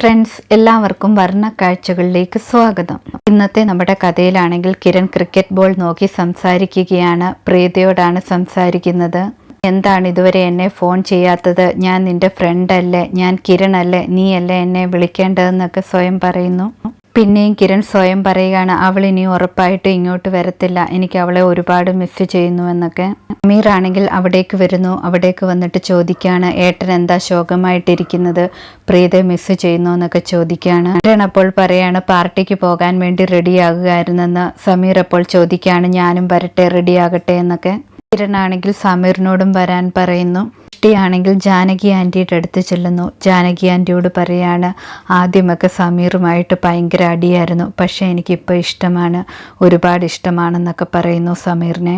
Friends, എല്ലാവർക്കും വർണ്ണ കാഴ്ചകളിലേക്ക് സ്വാഗതം. ഇന്നത്തെ നമ്മുടെ കഥയിലാണെങ്കിൽ കിരൺ ക്രിക്കറ്റ് ബോൾ നോക്കി സംസാരിക്കുകയാണ്. പ്രീതയോടാണ് സംസാരിക്കുന്നത്. എന്താണ് ഇതുവരെ എന്നെ ഫോൺ ചെയ്യാത്തത്? ഞാൻ നിന്റെ ഫ്രണ്ട് അല്ലേ? ഞാൻ കിരൺ അല്ലേ? നീ അല്ലേ എന്നെ വിളിക്കേണ്ടതെന്നൊക്കെ സ്വയം പറയുന്നു. പിന്നെയും കിരൺ സ്വയം പറയുകയാണ്, അവൾ ഇനി ഉറപ്പായിട്ട് ഇങ്ങോട്ട് വരത്തില്ല, എനിക്ക് അവളെ ഒരുപാട് മിസ് ചെയ്യുന്നു എന്നൊക്കെ. അമീർ ആണെങ്കിൽ അവിടേക്ക് വരുന്നു. അവിടേക്ക് വന്നിട്ട് ചോദിക്കുകയാണ്, ഏട്ടൻ എന്താ ശോകമായിട്ടിരിക്കുന്നത്? പ്രീതയെ മിസ് ചെയ്യുന്നു എന്നൊക്കെ ചോദിക്കുകയാണ്. കിരൺ അപ്പോൾ പറയാണ്, പാർട്ടിക്ക് പോകാൻ വേണ്ടി റെഡിയാകുകയായിരുന്നെന്ന്. സമീർ അപ്പോൾ ചോദിക്കുകയാണ്, ഞാനും വരട്ടെ, റെഡിയാകട്ടെ എന്നൊക്കെ. കിരൺ ആണെങ്കിൽ സമീറിനോടും വരാൻ പറയുന്നു. ആണെങ്കിൽ ജാനകി ആൻറ്റിയുടെ അടുത്ത് ചെല്ലുന്നു. ജാനകി ആൻറ്റിയോട് പറയാണ്, ആദ്യമൊക്കെ സമീറുമായിട്ട് ഭയങ്കര അടിയായിരുന്നു, പക്ഷേ എനിക്കിപ്പോൾ ഇഷ്ടമാണ്, ഒരുപാട് ഇഷ്ടമാണെന്നൊക്കെ പറയുന്നു സമീറിനെ.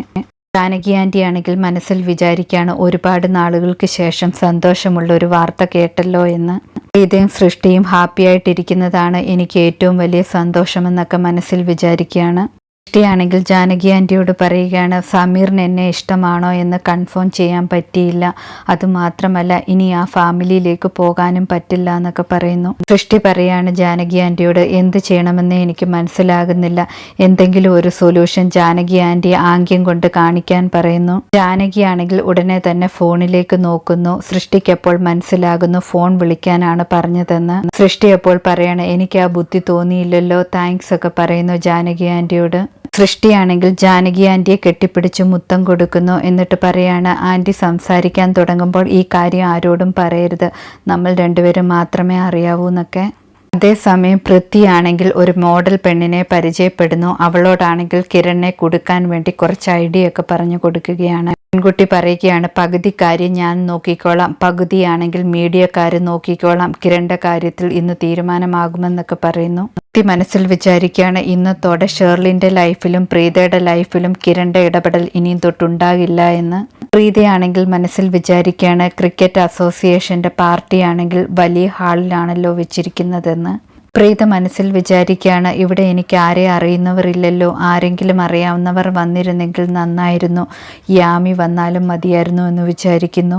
ജാനകി ആൻറ്റി ആണെങ്കിൽ മനസ്സിൽ വിചാരിക്കുകയാണ്, ഒരുപാട് നാളുകൾക്ക് ശേഷം സന്തോഷമുള്ള ഒരു വാർത്ത കേട്ടല്ലോ എന്ന്. പ്രീതയും സൃഷ്ടിയും ഹാപ്പി ആയിട്ടിരിക്കുന്നതാണ് എനിക്ക് ഏറ്റവും വലിയ സന്തോഷമെന്നൊക്കെ മനസ്സിൽ വിചാരിക്കുകയാണ്. സൃഷ്ടിയാണെങ്കിൽ ജാനകി ആൻറ്റിയോട് പറയുകയാണ്, സമീറിന് എന്നെ ഇഷ്ടമാണോ എന്ന് കൺഫേം ചെയ്യാൻ പറ്റിയില്ല, അതുമാത്രമല്ല ഇനി ആ ഫാമിലിയിലേക്ക് പോകാനും പറ്റില്ല എന്നൊക്കെ പറയുന്നു. സൃഷ്ടി പറയാണ് ജാനകി ആൻറ്റിയോട്, എന്ത് ചെയ്യണമെന്ന് എനിക്ക് മനസ്സിലാകുന്നില്ല, എന്തെങ്കിലും ഒരു സൊല്യൂഷൻ ജാനകി ആൻറ്റി ആംഗ്യം കൊണ്ട് കാണിക്കാൻ പറയുന്നു. ജാനകി ആണെങ്കിൽ ഉടനെ തന്നെ ഫോണിലേക്ക് നോക്കുന്നു. സൃഷ്ടിക്കപ്പോൾ മനസ്സിലാകുന്നു ഫോൺ വിളിക്കാനാണ് പറഞ്ഞതെന്ന്. സൃഷ്ടി അപ്പോൾ പറയാണ്, എനിക്ക് ആ ബുദ്ധി തോന്നിയില്ലല്ലോ, താങ്ക്സ് ഒക്കെ പറയുന്നു ജാനകി ആൻറ്റിയോട്. സൃഷ്ടിയാണെങ്കിൽ ജാനകി ആൻറ്റിയെ കെട്ടിപ്പിടിച്ച് മുത്തം കൊടുക്കുന്നു. എന്നിട്ട് പറയാണ്, ആൻറ്റി സംസാരിക്കാൻ തുടങ്ങുമ്പോൾ ഈ കാര്യം ആരോടും പറയരുത്, നമ്മൾ രണ്ടുപേരും മാത്രമേ അറിയാവൂ എന്നൊക്കെ. അതേസമയം പൃഥ്വിയാണെങ്കിൽ ഒരു മോഡൽ പെണ്ണിനെ പരിചയപ്പെടുന്നു. അവളോടാണെങ്കിൽ കിരണിനെ കൊടുക്കാൻ വേണ്ടി കുറച്ച് ഐഡിയ ഒക്കെ പറഞ്ഞു കൊടുക്കുകയാണ്. പെൺകുട്ടി പറയുകയാണ്, പകുതി കാര്യം ഞാൻ നോക്കിക്കോളാം, പകുതിയാണെങ്കിൽ മീഡിയക്കാർ നോക്കിക്കോളാം, കിരണിന്റെ കാര്യത്തിൽ ഇന്ന് തീരുമാനമാകുമെന്നൊക്കെ പറയുന്നു. മനസ്സിൽ വിചാരിക്കുകയാണ്, ഇന്നത്തോടെ ഷേർലിന്റെ ലൈഫിലും പ്രീതയുടെ ലൈഫിലും കിരണിന്റെ ഇടപെടൽ ഇനിയും തൊട്ടുണ്ടാകില്ല എന്ന്. പ്രീതയാണെങ്കിൽ മനസ്സിൽ വിചാരിക്കുകയാണ്, ക്രിക്കറ്റ് അസോസിയേഷന്റെ പാർട്ടിയാണെങ്കിൽ വലിയ ഹാളിലാണല്ലോ വെച്ചിരിക്കുന്നതെന്ന്. പ്രീത മനസ്സിൽ വിചാരിക്കുകയാണ്, ഇവിടെ എനിക്ക് ആരെ അറിയുന്നവരില്ലല്ലോ, ആരെങ്കിലും അറിയാവുന്നവർ വന്നിരുന്നെങ്കിൽ നന്നായിരുന്നു, യാമി വന്നാലും മതിയായിരുന്നു എന്ന് വിചാരിക്കുന്നു.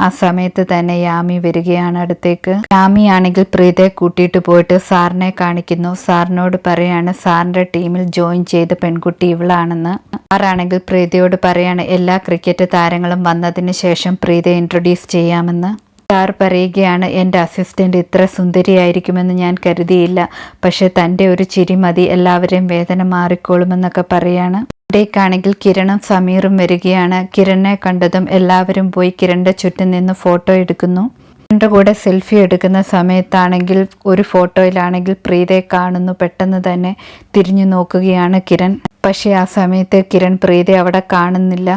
ആ സമയത്ത് തന്നെ യാമി വരികയാണ് അടുത്തേക്ക്. യാമി ആണെങ്കിൽ പ്രീതയെ കൂട്ടിയിട്ട് പോയിട്ട് സാറിനെ കാണിക്കുന്നു. സാറിനോട് പറയാണ്, സാറിന്റെ ടീമിൽ ജോയിൻ ചെയ്ത പെൺകുട്ടി ഇവളാണെന്ന്. സാറാണെങ്കിൽ പ്രീതയോട് പറയാണ്, എല്ലാ ക്രിക്കറ്റ് താരങ്ങളും വന്നതിന് ശേഷം പ്രീതയെ ഇൻട്രൊഡ്യൂസ് ചെയ്യാമെന്ന്. സാർ പറയുകയാണ്, എൻ്റെ അസിസ്റ്റൻ്റ് ഇത്ര സുന്ദരിയായിരിക്കുമെന്ന് ഞാൻ കരുതിയില്ല, പക്ഷെ തൻ്റെ ഒരു ചിരി മതി, എല്ലാവരെയും വേദന മാറിക്കോളുമെന്നൊക്കെ പറയാണ്. ഇവിടേക്കാണെങ്കിൽ കിരണും സമീറും വരികയാണ്. കിരണിനെ കണ്ടതും എല്ലാവരും പോയി കിരണിൻ്റെ ചുറ്റും നിന്ന് ഫോട്ടോ എടുക്കുന്നു. കിരണിൻ്റെ കൂടെ സെൽഫി എടുക്കുന്ന സമയത്താണെങ്കിൽ ഒരു ഫോട്ടോയിലാണെങ്കിൽ പ്രീതയെ കാണുന്നു. പെട്ടെന്ന് തന്നെ തിരിഞ്ഞു നോക്കുകയാണ് കിരൺ. പക്ഷേ ആ സമയത്ത് കിരൺ പ്രീതയെ അവിടെ കാണുന്നില്ല.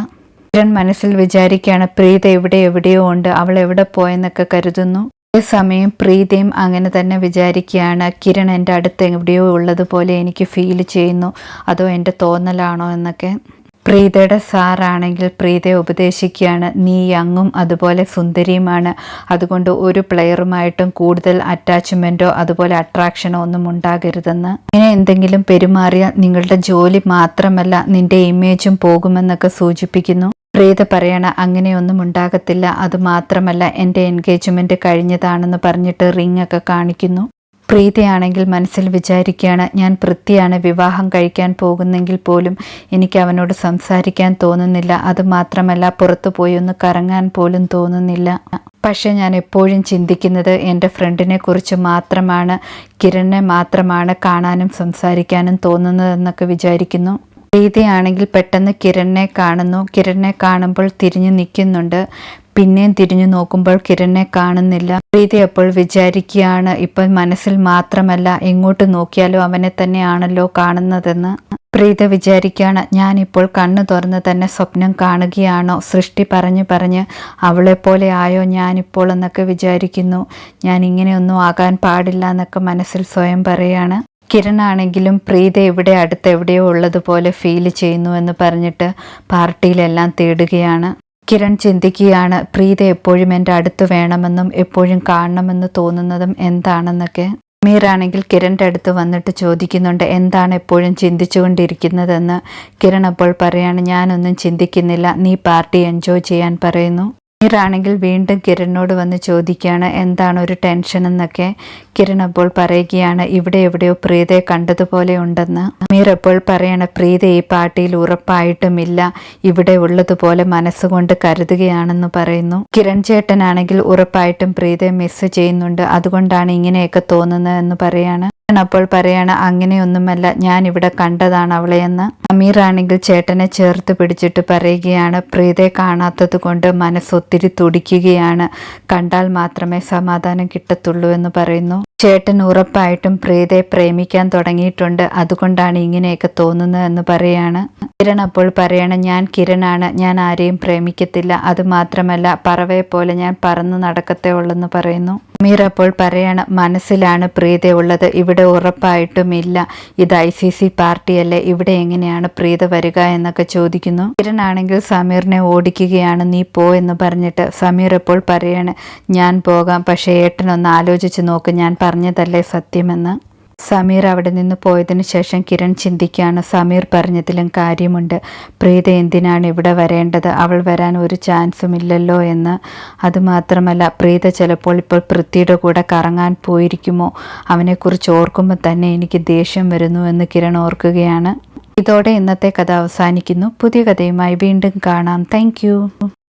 കിരൺ മനസ്സിൽ വിചാരിക്കുകയാണ്, പ്രീത ഇവിടെ എവിടെയോ ഉണ്ട്, അവൾ എവിടെ പോയെന്നൊക്കെ കരുതുന്നു. അതേസമയം പ്രീതയും അങ്ങനെ തന്നെ വിചാരിക്കുകയാണ്, കിരൺ എൻ്റെ അടുത്ത് എവിടെയോ ഉള്ളതുപോലെ എനിക്ക് ഫീൽ ചെയ്യുന്നു, അതോ എൻ്റെ തോന്നലാണോ എന്നൊക്കെ. പ്രീതയുടെ സാറാണെങ്കിൽ പ്രീതയെ ഉപദേശിക്കുകയാണ്, നീ യങ്ങും അതുപോലെ സുന്ദരിയുമാണ്, അതുകൊണ്ട് ഒരു പ്ലെയറുമായിട്ടും കൂടുതൽ അറ്റാച്ച്മെൻറ്റോ അതുപോലെ അട്രാക്ഷനോ ഒന്നും ഉണ്ടാകരുതെന്ന്. ഇങ്ങനെ എന്തെങ്കിലും പെരുമാറിയാൽ നിങ്ങളുടെ ജോലി മാത്രമല്ല നിന്റെ ഇമേജും പോകുമെന്നൊക്കെ സൂചിപ്പിക്കുന്നു. പ്രീത പറയണ, അങ്ങനെയൊന്നും ഉണ്ടാകത്തില്ല, അതുമാത്രമല്ല എൻ്റെ എൻഗേജ്മെൻറ്റ് കഴിഞ്ഞതാണെന്ന് പറഞ്ഞിട്ട് റിംഗ് ഒക്കെ കാണിക്കുന്നു. പ്രീതയാണെങ്കിൽ മനസ്സിൽ വിചാരിക്കുകയാണ്, ഞാൻ പൃഥ്വിയാണ് വിവാഹം കഴിക്കാൻ പോകുന്നെങ്കിൽ പോലും എനിക്ക് അവനോട് സംസാരിക്കാൻ തോന്നുന്നില്ല, അതുമാത്രമല്ല പുറത്തു പോയി ഒന്ന് കറങ്ങാൻ പോലും തോന്നുന്നില്ല. പക്ഷെ ഞാൻ എപ്പോഴും ചിന്തിക്കുന്നത് എൻ്റെ ഫ്രണ്ടിനെ കുറിച്ച് മാത്രമാണ്, കിരണിനെ മാത്രമാണ് കാണാനും സംസാരിക്കാനും തോന്നുന്നതെന്നൊക്കെ വിചാരിക്കുന്നു. പ്രീതയാണെങ്കിൽ പെട്ടെന്ന് കിരണിനെ കാണുന്നു. കിരണിനെ കാണുമ്പോൾ തിരിഞ്ഞു നിൽക്കുന്നുണ്ട്. പിന്നെയും തിരിഞ്ഞു നോക്കുമ്പോൾ കിരണിനെ കാണുന്നില്ല. പ്രീത അപ്പോൾ വിചാരിക്കുകയാണ്, ഇപ്പം മനസ്സിൽ മാത്രമല്ല എങ്ങോട്ട് നോക്കിയാലും അവനെ തന്നെയാണല്ലോ കാണുന്നതെന്ന്. പ്രീത വിചാരിക്കുകയാണ്, ഞാനിപ്പോൾ കണ്ണു തുറന്ന് തന്നെ സ്വപ്നം കാണുകയാണോ, സൃഷ്ടി പറഞ്ഞ് അവളെപ്പോലെ ആയോ ഞാനിപ്പോൾ എന്നൊക്കെ വിചാരിക്കുന്നു. ഞാൻ ഇങ്ങനെയൊന്നും ആകാൻ പാടില്ല എന്നൊക്കെ മനസ്സിൽ സ്വയം പറയാണ്. കിരൺ ആണെങ്കിലും പ്രീത ഇവിടെ അടുത്ത് എവിടെയോ ഉള്ളതുപോലെ ഫീൽ ചെയ്യുന്നു എന്ന് പറഞ്ഞിട്ട് പാർട്ടിയിലെല്ലാം തേടുകയാണ്. കിരൺ ചിന്തിക്കുകയാണ്, പ്രീത എപ്പോഴും എൻ്റെ അടുത്ത് വേണമെന്നും എപ്പോഴും കാണണമെന്ന് തോന്നുന്നതും എന്താണെന്നൊക്കെ. അമീറാണെങ്കിൽ കിരണിൻ്റെ അടുത്ത് വന്നിട്ട് ചോദിക്കുന്നുണ്ട്, എന്താണ് എപ്പോഴും ചിന്തിച്ചുകൊണ്ടിരിക്കുന്നതെന്ന്. കിരൺ അപ്പോൾ പറയാണ്, ഞാനൊന്നും ചിന്തിക്കുന്നില്ല, നീ പാർട്ടി എൻജോയ് ചെയ്യാൻ പറയുന്നു. സമീറാണെങ്കിൽ വീണ്ടും കിരണിനോട് വന്ന് ചോദിക്കുകയാണ് എന്താണ് ഒരു ടെൻഷൻ എന്നൊക്കെ. കിരൺ അപ്പോൾ പറയുകയാണ് ഇവിടെ എവിടെയോ പ്രീതയെ കണ്ടതുപോലെ ഉണ്ടെന്ന്. സമീർ അപ്പോൾ പറയാണ് പ്രീത ഈ പാർട്ടിയിൽ ഉറപ്പായിട്ടുമില്ല, ഇവിടെ ഉള്ളതുപോലെ മനസ്സുകൊണ്ട് കരുതുകയാണെന്ന് പറയുന്നു. കിരൺ ചേട്ടനാണെങ്കിൽ ഉറപ്പായിട്ടും പ്രീതയെ മിസ് ചെയ്യുന്നുണ്ട്, അതുകൊണ്ടാണ് ഇങ്ങനെയൊക്കെ തോന്നുന്നത് എന്ന് പറയാണ്. അപ്പോൾ പറയാണ് അങ്ങനെയൊന്നുമല്ല, ഞാൻ ഇവിടെ കണ്ടതാണ് അവളെ എന്ന്. സമീർ ആണെങ്കിൽ ചേട്ടനെ ചേർത്ത് പിടിച്ചിട്ട് പറയുകയാണ് പ്രീതയെ കാണാത്തത് കൊണ്ട് മനസ്സൊത്തിരി തുടിക്കുകയാണ്, കണ്ടാൽ മാത്രമേ സമാധാനം കിട്ടത്തുള്ളൂ എന്ന് പറയുന്നു. ചേട്ടൻ ഉറപ്പായിട്ടും പ്രീതയെ പ്രേമിക്കാൻ തുടങ്ങിയിട്ടുണ്ട്, അതുകൊണ്ടാണ് ഇങ്ങനെയൊക്കെ തോന്നുന്നത് എന്ന് പറയാണ്. കിരൺ അപ്പോൾ പറയണം ഞാൻ കിരണാണ്, ഞാൻ ആരെയും പ്രേമിക്കത്തില്ല, അത് മാത്രമല്ല പറവയെ പോലെ ഞാൻ പറന്ന് നടക്കത്തേ ഉള്ളെന്ന് പറയുന്നു. സമീർ അപ്പോൾ പറയാണ് മനസ്സിലാണ് പ്രീത ഉള്ളത്, ഇവിടെ ഉറപ്പായിട്ടും ഇല്ല, ഇത് ICC പാർട്ടിയല്ലേ, ഇവിടെ എങ്ങനെയാണ് പ്രീത വരിക എന്നൊക്കെ ചോദിക്കുന്നു. കിരൺ ആണെങ്കിൽ സമീറിനെ ഓടിക്കുകയാണ്, നീ പോ എന്ന് പറഞ്ഞിട്ട്. സമീർ അപ്പോൾ പറയാണ് ഞാൻ പോകാം, പക്ഷേ ഏട്ടനൊന്ന് ആലോചിച്ച് നോക്ക്, ഞാൻ പറഞ്ഞതല്ലേ സത്യമെന്ന്. സമീർ അവിടെ നിന്ന് പോയതിനു ശേഷം കിരൺ ചിന്തിക്കുകയാണ് സമീർ പറഞ്ഞതിലും കാര്യമുണ്ട്, പ്രീത എന്തിനാണ് ഇവിടെ വരേണ്ടത്, അവൾ വരാൻ ഒരു ചാൻസും ഇല്ലല്ലോ എന്ന്. അതുമാത്രമല്ല പ്രീത ചിലപ്പോൾ ഇപ്പോൾ പൃഥ്വിയുടെ കൂടെ കറങ്ങാൻ പോയിരിക്കുമോ, അവനെക്കുറിച്ച് ഓർക്കുമ്പോൾ തന്നെ എനിക്ക് ദേഷ്യം വരുന്നു എന്ന് കിരൺ ഓർക്കുകയാണ്. ഇതോടെ ഇന്നത്തെ കഥ അവസാനിക്കുന്നു. പുതിയ കഥയുമായി വീണ്ടും കാണാം. താങ്ക്